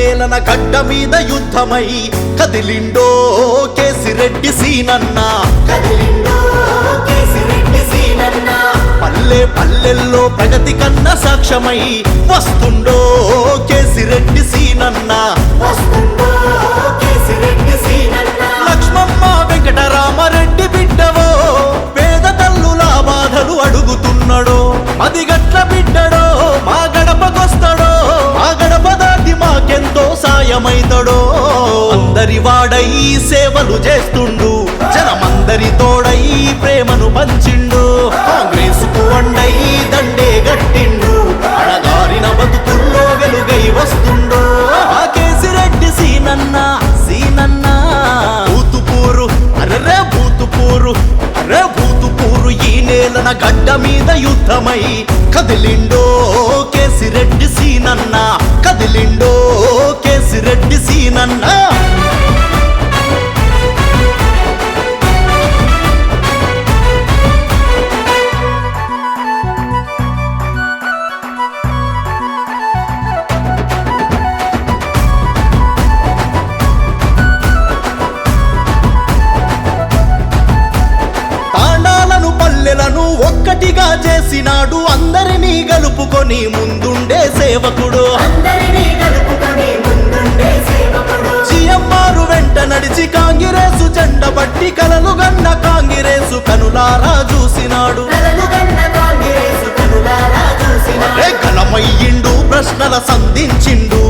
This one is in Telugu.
నేలన గడ్డ మీద యుద్ధమై కదిలిండో కేసిరెడ్డి సీనన్న. పల్లె పల్లెల్లో ప్రగతి కన్న సాక్ష్యమై వస్తుండో కేసిరెడ్డి సీనన్న. లక్ష్మమ్మ వెంకటరామరెడ్డి బిడ్డవో పేద తల్లుల బాధలు అడుగుతున్నాడో. అది గట్ల బిడ్డడో మా గడపకొస్తాడో, మా గడప దాటి మాకెంతో సాయమైతడో. అందరి వాడై సేవలు చేస్తుండు, జనమందరి తోడై ప్రేమను పంచిండు. కాంగ్రెస్ కు అండై దండే గట్టిండు, అడగారిన బతుకుల్లో వెలుగై వస్తుండో ఆ కేసిరెడ్డి సీనన్న. సీనన్న భూతుపూరు అరే భూతుపూరు, అరే భూతుపూరు ఈ నేలన గడ్డ మీద యుద్ధమై కదిలిండో కేసిరెడ్డి సీనన్న. కదిలిండో కేసిరెడ్డి సీనన్న. పల్లెలను ఒక్కటిగా చేసినాడు, అందరినీ గలుపుకొని ముందుండే సేవకుడు. జిఎంఆర్ వెంట నడిచి కాంగ్రెసు జెండ బట్టి కలలు గన్న కాంగ్రెసు కనులారా చూసినాడు. గలమయ్యిండు ప్రశ్నల సంధించిండు,